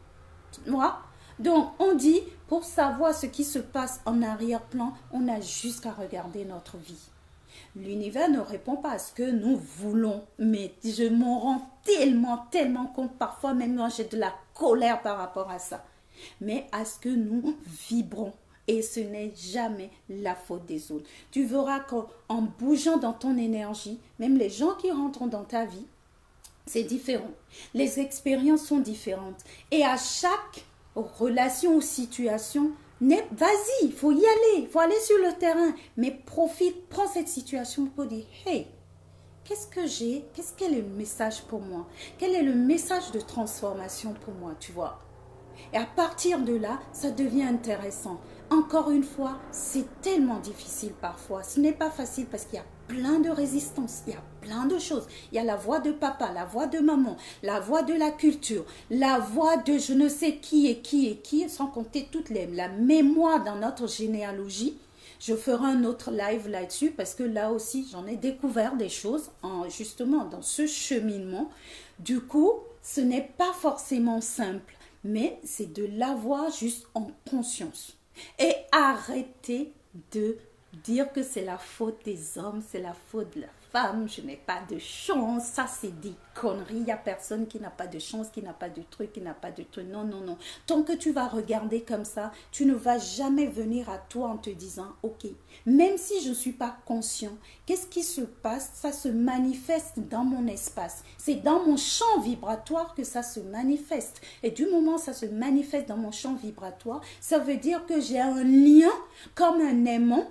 S1: Moi. Donc, on dit, pour savoir ce qui se passe en arrière-plan, on a juste qu'à regarder notre vie. L'univers ne répond pas à ce que nous voulons, mais je m'en rends tellement compte, parfois même moi j'ai de la colère par rapport à ça, mais à ce que nous vibrons. Et ce n'est jamais la faute des autres. Tu verras qu'en bougeant dans ton énergie, même les gens qui rentrent dans ta vie, c'est différent. Les expériences sont différentes. Et à chaque relation ou situation, vas-y, il faut y aller, il faut aller sur le terrain, mais profite, prends cette situation pour dire, hey, qu'est-ce que j'ai, quel est le message pour moi? Quel est le message de transformation pour moi, tu vois? Et à partir de là, ça devient intéressant. Encore une fois, c'est tellement difficile parfois. Ce n'est pas facile parce qu'il y a plein de résistances, il y a plein de choses. Il y a la voix de papa, la voix de maman, la voix de la culture, la voix de je ne sais qui et qui et qui, sans compter toutes la mémoire dans notre généalogie. Je ferai un autre live là-dessus parce que là aussi, j'en ai découvert des choses justement dans ce cheminement. Du coup, ce n'est pas forcément simple, mais c'est de l'avoir juste en conscience. Et arrêter de dire que c'est la faute des hommes, c'est la faute de la femme, je n'ai pas de chance, ça c'est des conneries, il n'y a personne qui n'a pas de chance, qui n'a pas de truc, qui n'a pas de truc, non, non, non. Tant que tu vas regarder comme ça, tu ne vas jamais venir à toi en te disant, ok, même si je ne suis pas conscient, qu'est-ce qui se passe? Ça se manifeste dans mon espace, c'est dans mon champ vibratoire que ça se manifeste. Et du moment où ça se manifeste dans mon champ vibratoire, ça veut dire que j'ai un lien comme un aimant.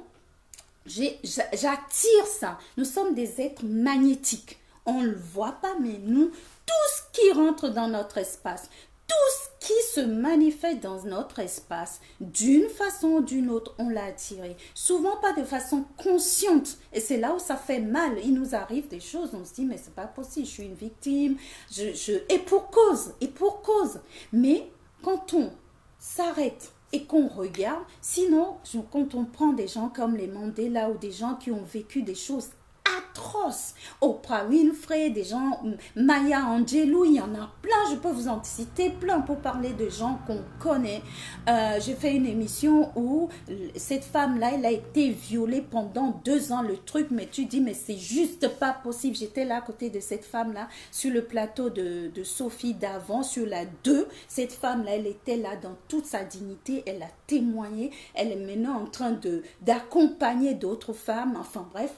S1: J'attire ça. Nous sommes des êtres magnétiques. On ne le voit pas, mais nous, tout ce qui rentre dans notre espace, tout ce qui se manifeste dans notre espace, d'une façon ou d'une autre, on l'a attiré. Souvent pas de façon consciente. Et c'est là où ça fait mal. Il nous arrive des choses, on se dit, mais c'est pas possible, je suis une victime. Et pour cause, et pour cause. Mais quand on s'arrête et qu'on regarde, sinon, quand on prend des gens comme les Mandela ou des gens qui ont vécu des choses atroces, Oprah Winfrey, des gens, Maya Angelou, il y en a plein, je peux vous en citer plein pour parler de gens qu'on connaît. J'ai fait une émission où cette femme-là, elle a été violée pendant 2 ans, le truc, mais tu dis, mais c'est juste pas possible. J'étais là à côté de cette femme-là, sur le plateau de Sophie d'avant, sur la 2. Cette femme-là, elle était là dans toute sa dignité, elle a témoigné, elle est maintenant en train d'accompagner d'autres femmes, enfin bref.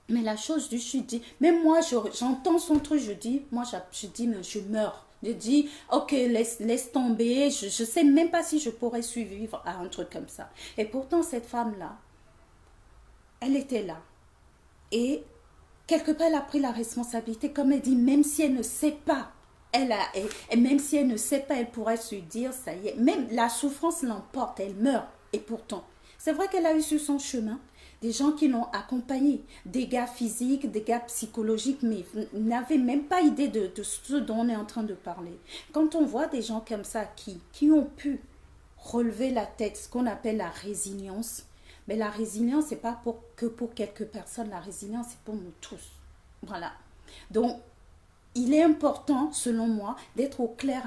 S1: Mais la chose du je dis, même moi, j'entends son truc, je dis, je dis, mais je meurs. Je dis, ok, laisse tomber, je ne sais même pas si je pourrais survivre à un truc comme ça. Et pourtant, cette femme-là, elle était là. Et quelque part, elle a pris la responsabilité, comme elle dit, même si elle ne sait pas, et même si elle ne sait pas, elle pourrait se dire, ça y est, même la souffrance l'emporte, elle meurt. Et pourtant, c'est vrai qu'elle a eu sur son chemin des gens qui l'ont accompagnée, des gars physiques, des gars psychologiques, mais n'avaient même pas idée de ce dont on est en train de parler. Quand on voit des gens comme ça qui ont pu relever la tête, ce qu'on appelle la résilience, mais la résilience, c'est pas que pour quelques personnes, la résilience, c'est pour nous tous. Voilà. Donc, il est important, selon moi, d'être au clair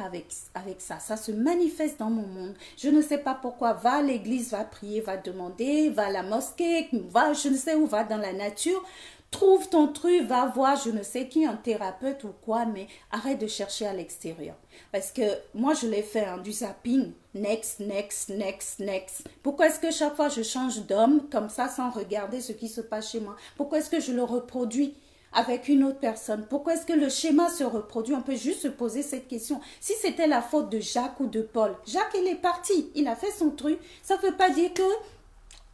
S1: avec ça. Ça se manifeste dans mon monde. Je ne sais pas pourquoi. Va à l'église, va prier, va demander, va à la mosquée, va je ne sais où, va dans la nature. Trouve ton truc, va voir je ne sais qui, un thérapeute ou quoi, mais arrête de chercher à l'extérieur. Parce que moi, je l'ai fait, du zapping. Next, next, next, next. Pourquoi est-ce que chaque fois je change d'homme comme ça sans regarder ce qui se passe chez moi? Pourquoi est-ce que je le reproduis avec une autre personne? Pourquoi est-ce que le schéma se reproduit? On peut juste se poser cette question. Si c'était la faute de Jacques ou de Paul, Jacques, il est parti, il a fait son truc. Ça ne veut pas dire que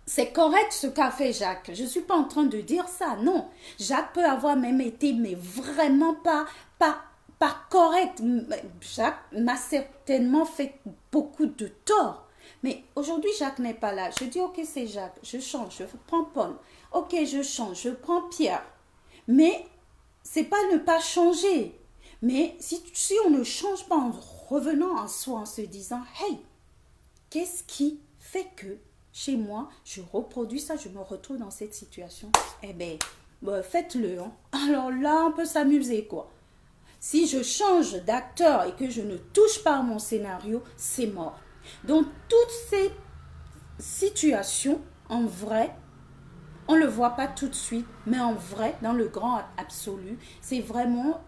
S1: c'est correct ce qu'a fait Jacques. Je ne suis pas en train de dire ça, non. Jacques peut avoir même été, mais vraiment pas correct. Jacques m'a certainement fait beaucoup de tort. Mais aujourd'hui, Jacques n'est pas là. Je dis, ok, c'est Jacques, je change, je prends Paul. Ok, je change, je prends Pierre. Mais c'est pas ne pas changer. Mais si on ne change pas en revenant en soi, en se disant, hey, qu'est-ce qui fait que chez moi, je reproduis ça, je me retrouve dans cette situation? Eh bien, faites-le. Alors là, on peut s'amuser, quoi. Si je change d'acteur et que je ne touche pas à mon scénario, c'est mort. Donc, toutes ces situations, en vrai, on ne le voit pas tout de suite, mais en vrai, dans le grand absolu, c'est vraiment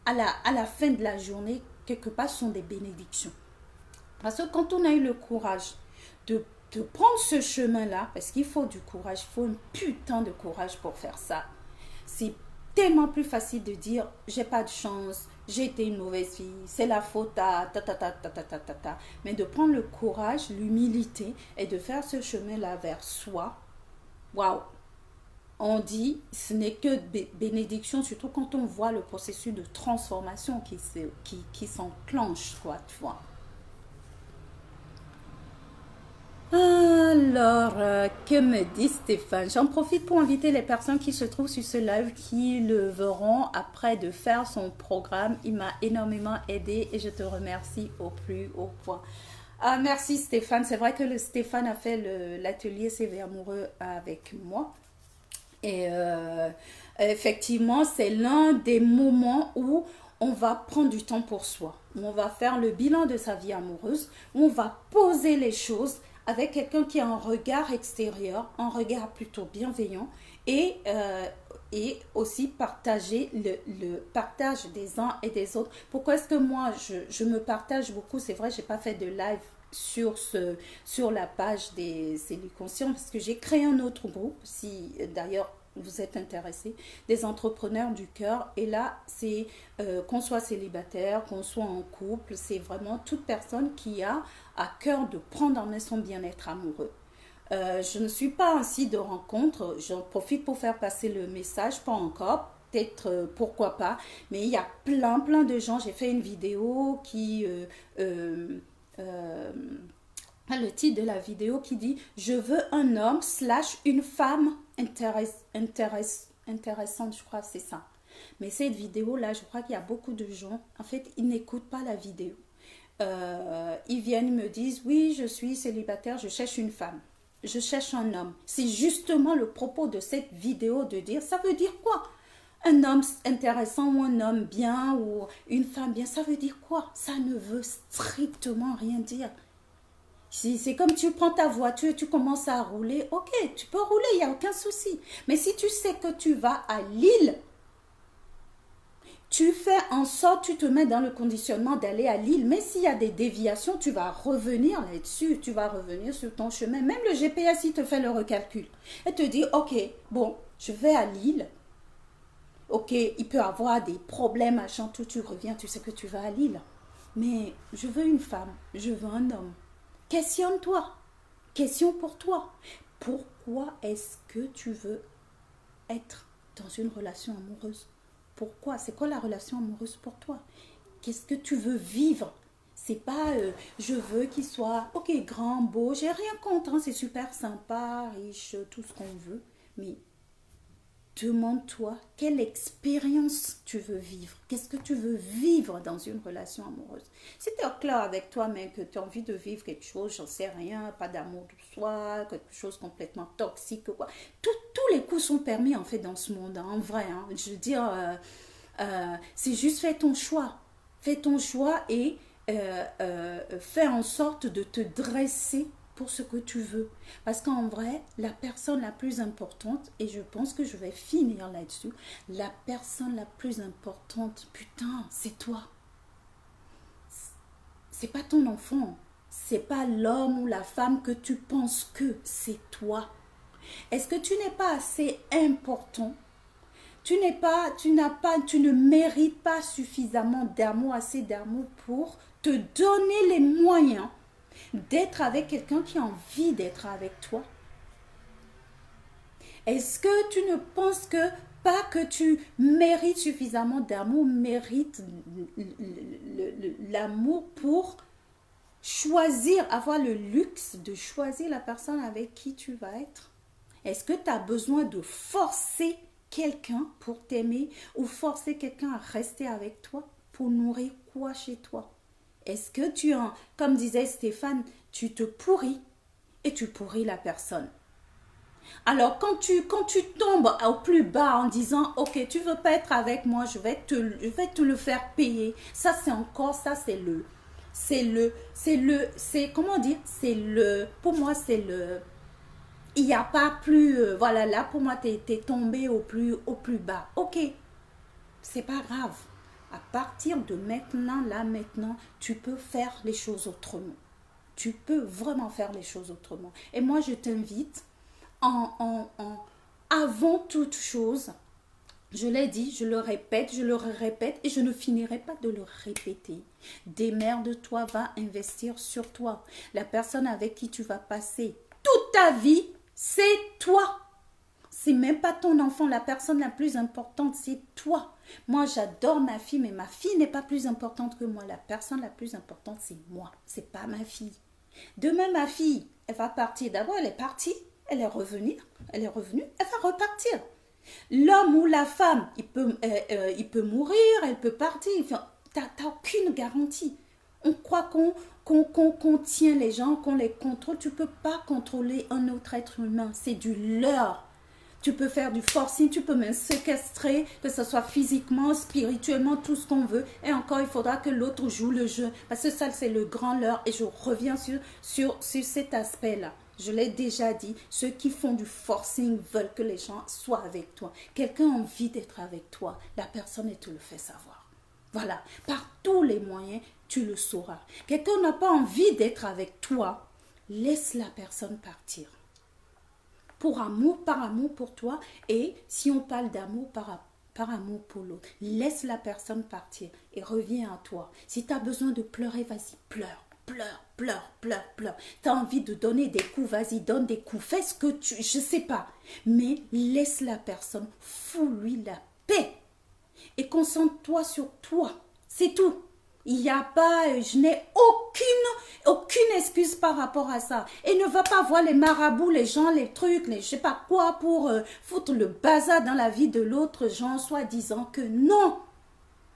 S1: à la fin de la journée, quelque part, ce sont des bénédictions. Parce que quand on a eu le courage de prendre ce chemin-là, parce qu'il faut du courage, il faut un putain de courage pour faire ça. C'est tellement plus facile de dire, j'ai pas de chance, j'ai été une mauvaise fille, c'est la faute à ta. Mais de prendre le courage, l'humilité et de faire ce chemin-là vers soi, waouh, on dit ce n'est que bénédiction, surtout quand on voit le processus de transformation qui s'enclenche, quoi, tu vois. Alors, que me dit Stéphane? J'en profite pour inviter les personnes qui se trouvent sur ce live, qui le verront après de faire son programme. Il m'a énormément aidé et je te remercie au plus haut point. Ah, merci Stéphane. C'est vrai que Stéphane a fait l'atelier CV amoureux avec moi. Et effectivement, c'est l'un des moments où on va prendre du temps pour soi, où on va faire le bilan de sa vie amoureuse, où on va poser les choses avec quelqu'un qui a un regard extérieur, un regard plutôt bienveillant et aussi partager le partage des uns et des autres. Pourquoi est-ce que moi, je me partage beaucoup? C'est vrai, je n'ai pas fait de live sur la page des cellules conscientes parce que j'ai créé un autre groupe, si d'ailleurs vous êtes intéressés, des entrepreneurs du cœur. Et là, c'est qu'on soit célibataire, qu'on soit en couple, c'est vraiment toute personne qui a à cœur de prendre en main son bien-être amoureux. Je ne suis pas un site de rencontre, j'en profite pour faire passer le message, pas encore, peut-être pourquoi pas, mais il y a plein de gens. J'ai fait une vidéo qui le titre de la vidéo qui dit je veux un homme / une femme intéressante, je crois que c'est ça. Mais cette vidéo là, je crois qu'il y a beaucoup de gens, en fait ils n'écoutent pas la vidéo. Ils viennent, ils me disent oui, je suis célibataire, je cherche une femme, je cherche un homme. C'est justement le propos de cette vidéo, de dire ça veut dire quoi? Un homme intéressant ou un homme bien ou une femme bien, ça veut dire quoi? Ça ne veut strictement rien dire. C'est comme tu prends ta voiture, tu commences à rouler, ok, tu peux rouler, il n'y a aucun souci. Mais si tu sais que tu vas à Lille, tu fais en sorte, tu te mets dans le conditionnement d'aller à Lille. Mais s'il y a des déviations, tu vas revenir là-dessus, tu vas revenir sur ton chemin. Même le GPS, il te fait le recalcul. Et te dit, ok, bon, je vais à Lille. Ok, il peut avoir des problèmes, machin, tout, tu reviens, tu sais que tu vas à Lille. Mais je veux une femme, je veux un homme. Questionne-toi. Question pour toi. Pourquoi est-ce que tu veux être dans une relation amoureuse? Pourquoi? C'est quoi la relation amoureuse pour toi? Qu'est-ce que tu veux vivre? C'est pas je veux qu'il soit ok, grand, beau, j'ai rien contre, hein, c'est super sympa, riche, tout ce qu'on veut. Mais demande-toi quelle expérience tu veux vivre. Qu'est-ce que tu veux vivre dans une relation amoureuse? Si tu es clair avec toi, mais que tu as envie de vivre quelque chose, j'en sais rien, pas d'amour de soi, quelque chose complètement toxique, quoi. Tous les coups sont permis en fait dans ce monde, hein, en vrai. Hein. Je veux dire, c'est juste fais ton choix. Fais ton choix et fais en sorte de te dresser pour ce que tu veux. Parce qu'en vrai, la personne la plus importante, et je pense que je vais finir là-dessus, la personne la plus importante, putain, c'est toi. C'est pas ton enfant. C'est pas l'homme ou la femme que tu penses que, c'est toi. Est-ce que tu n'es pas assez important? Tu ne mérites pas suffisamment d'amour, assez d'amour pour te donner les moyens d'être avec quelqu'un qui a envie d'être avec toi? Est-ce que tu ne penses pas que tu mérites suffisamment d'amour, mérites l'amour pour choisir, avoir le luxe de choisir la personne avec qui tu vas être? Est-ce que tu as besoin de forcer quelqu'un pour t'aimer ou forcer quelqu'un à rester avec toi pour nourrir quoi chez toi? Est-ce que comme disait Stéphane, tu te pourris et tu pourris la personne? Alors quand tu tombes au plus bas en disant ok, tu veux pas être avec moi, je vais te le faire payer. Ça c'est encore, ça c'est comment dire, pour moi c'est il n'y a pas plus, voilà, là pour moi t'es tombé au plus bas. Ok, c'est pas grave. À partir de maintenant, là maintenant, tu peux faire les choses autrement. Tu peux vraiment faire les choses autrement. Et moi je t'invite avant toute chose, je l'ai dit, je le répète et je ne finirai pas de le répéter. Démerde-toi, va investir sur toi. La personne avec qui tu vas passer toute ta vie, c'est toi. C'est même pas ton enfant. La personne la plus importante, c'est toi. Moi, j'adore ma fille, mais ma fille n'est pas plus importante que moi. La personne la plus importante, c'est moi. C'est pas ma fille. Demain, ma fille, elle va partir. D'abord, elle est partie. Elle est revenue. Elle est revenue. Elle va repartir. L'homme ou la femme, il peut mourir, elle peut partir. Enfin, t'as aucune garantie. On croit qu'on tient les gens, qu'on les contrôle. Tu ne peux pas contrôler un autre être humain. C'est du leurre. Tu peux faire du forcing, tu peux même séquestrer, que ce soit physiquement, spirituellement, tout ce qu'on veut. Et encore, il faudra que l'autre joue le jeu. Parce que ça, c'est le grand leurre. Et je reviens sur cet aspect-là. Je l'ai déjà dit, ceux qui font du forcing veulent que les gens soient avec toi. Quelqu'un a envie d'être avec toi. La personne, elle te le fait savoir. Voilà, par tous les moyens, tu le sauras. Quelqu'un n'a pas envie d'être avec toi, laisse la personne partir. Par amour pour toi, et si on parle d'amour, par amour pour l'autre, laisse la personne partir et reviens à toi. Si tu as besoin de pleurer, vas-y, pleure. Pleure. Tu as envie de donner des coups, vas-y, donne des coups. Fais ce que je sais pas. Mais laisse la personne, fous-lui la paix. Et concentre-toi sur toi. C'est tout. Il n'y a pas, je n'ai aucune excuse par rapport à ça. Et ne va pas voir les marabouts, les gens, les trucs, les je sais pas quoi pour foutre le bazar dans la vie de l'autre gens, soi-disant que non.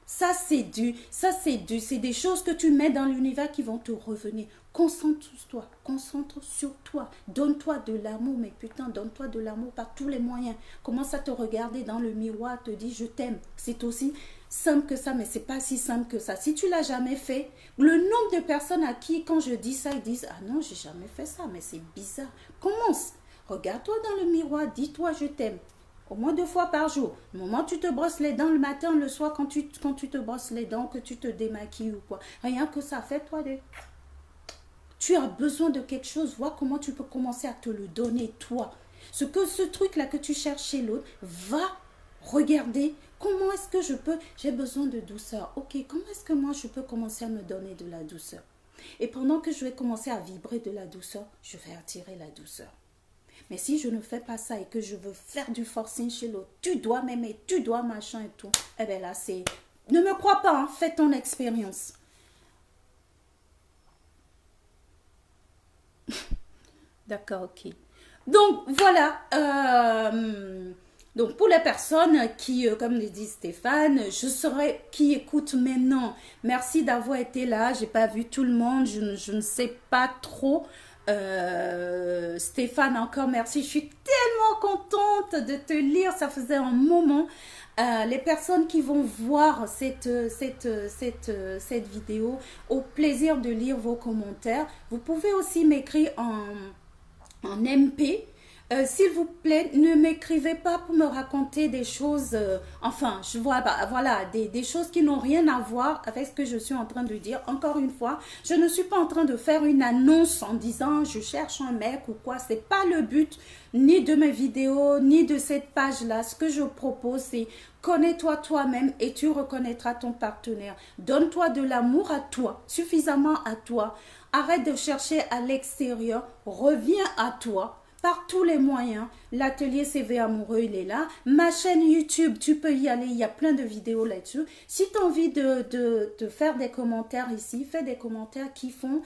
S1: Ça, c'est des choses que tu mets dans l'univers qui vont te revenir. Concentre-toi, concentre sur toi. Donne-toi de l'amour, mais putain, donne-toi de l'amour par tous les moyens. Commence à te regarder dans le miroir, te dis je t'aime. C'est aussi simple que ça, mais c'est pas si simple que ça. Si tu l'as jamais fait, le nombre de personnes à qui, quand je dis ça, ils disent ah non, j'ai jamais fait ça, mais c'est bizarre. Commence, regarde-toi dans le miroir, dis-toi je t'aime. Au moins 2 fois par jour. Le moment où tu te brosses les dents, le matin, le soir, quand tu te brosses les dents, que tu te démaquilles ou quoi. Rien que ça, fais-toi des... Tu as besoin de quelque chose, vois comment tu peux commencer à te le donner, toi. Ce truc-là que tu cherches chez l'autre, va regarder comment est-ce que j'ai besoin de douceur. Ok, comment est-ce que moi je peux commencer à me donner de la douceur? Et pendant que je vais commencer à vibrer de la douceur, je vais attirer la douceur. Mais si je ne fais pas ça et que je veux faire du forcing chez l'autre, tu dois m'aimer, tu dois machin et tout, eh bien là, c'est... Ne me crois pas, hein, fais ton expérience. D'accord, ok. Donc, voilà. Donc, pour les personnes qui, comme le dit Stéphane, qui écoutent maintenant, merci d'avoir été là. J'ai pas vu tout le monde, je ne sais pas trop. Stéphane, encore merci. Je suis tellement contente de te lire. Ça faisait un moment. Les personnes qui vont voir cette vidéo, au plaisir de lire vos commentaires. Vous pouvez aussi m'écrire en MP. S'il vous plaît, ne m'écrivez pas pour me raconter des choses, enfin, je vois, voilà, des choses qui n'ont rien à voir avec ce que je suis en train de dire. Encore une fois, je ne suis pas en train de faire une annonce en disant je cherche un mec ou quoi. C'est pas le but ni de mes vidéos, ni de cette page-là. Ce que je propose, c'est connais-toi toi-même et tu reconnaîtras ton partenaire. Donne-toi de l'amour à toi, suffisamment à toi. Arrête de chercher à l'extérieur, reviens à toi. Par tous les moyens, l'atelier CV amoureux, il est là. Ma chaîne YouTube, tu peux y aller, il y a plein de vidéos là-dessus. Si tu as envie de faire des commentaires ici, fais des commentaires qui font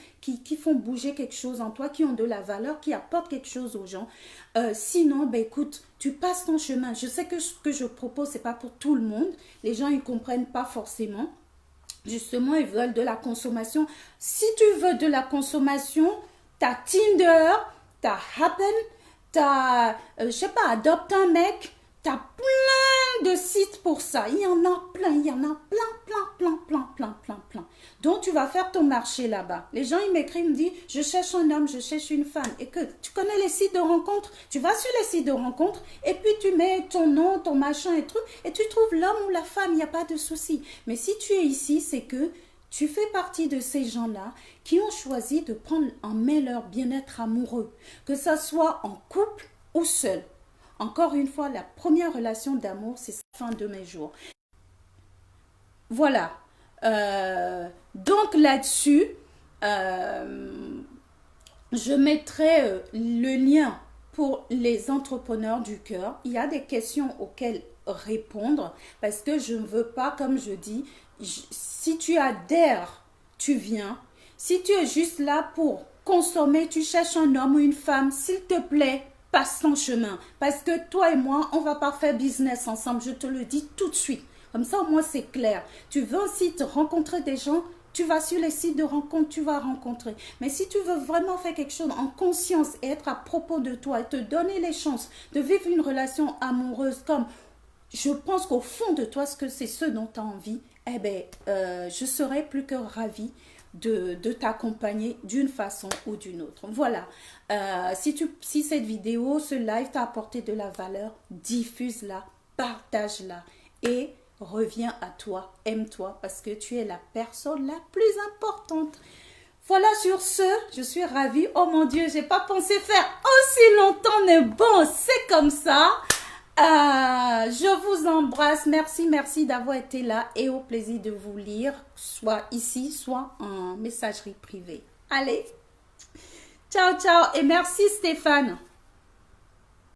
S1: bouger quelque chose en toi, qui ont de la valeur, qui apportent quelque chose aux gens. Sinon, ben écoute, tu passes ton chemin. Je sais que ce que je propose, c'est pas pour tout le monde. Les gens, ils comprennent pas forcément. Justement, ils veulent de la consommation. Si tu veux de la consommation, t'as Tinder, t'as Happen, t'as, je sais pas, Adopte un mec, t'as plein de sites pour ça. Il y en a plein, plein. Donc, tu vas faire ton marché là-bas. Les gens, ils m'écrivent, ils me disent, je cherche un homme, je cherche une femme. Et que tu connais les sites de rencontres, tu vas sur les sites de rencontres et puis tu mets ton nom, ton machin et truc et tu trouves l'homme ou la femme, il n'y a pas de souci. Mais si tu es ici, c'est que tu fais partie de ces gens-là qui ont choisi de prendre en main leur bien-être amoureux, que ça soit en couple ou seul. Encore une fois, la première relation d'amour, c'est la fin de mes jours. Voilà. Donc là-dessus, je mettrai le lien pour les entrepreneurs du cœur. Il y a des questions auxquelles répondre parce que je ne veux pas, comme je dis, si tu adhères, tu viens. Si tu es juste là pour consommer, tu cherches un homme ou une femme, s'il te plaît, passe ton chemin. Parce que toi et moi, on ne va pas faire business ensemble, je te le dis tout de suite. Comme ça, au moins, c'est clair. Tu veux aussi te rencontrer des gens, tu vas sur les sites de rencontres, tu vas rencontrer. Mais si tu veux vraiment faire quelque chose en conscience et être à propos de toi et te donner les chances de vivre une relation amoureuse comme je pense qu'au fond de toi, c'est ce dont tu as envie, eh bien, je serais plus que ravie de t'accompagner d'une façon ou d'une autre. Voilà. Si cette vidéo, ce live t'a apporté de la valeur, diffuse-la, partage-la et reviens à toi, aime-toi parce que tu es la personne la plus importante. Voilà, sur ce, je suis ravie. Oh mon Dieu, j'ai pas pensé faire aussi longtemps, mais bon, c'est comme ça. Je vous embrasse. Merci d'avoir été là et au plaisir de vous lire, soit ici, soit en messagerie privée. Allez, ciao et merci Stéphane.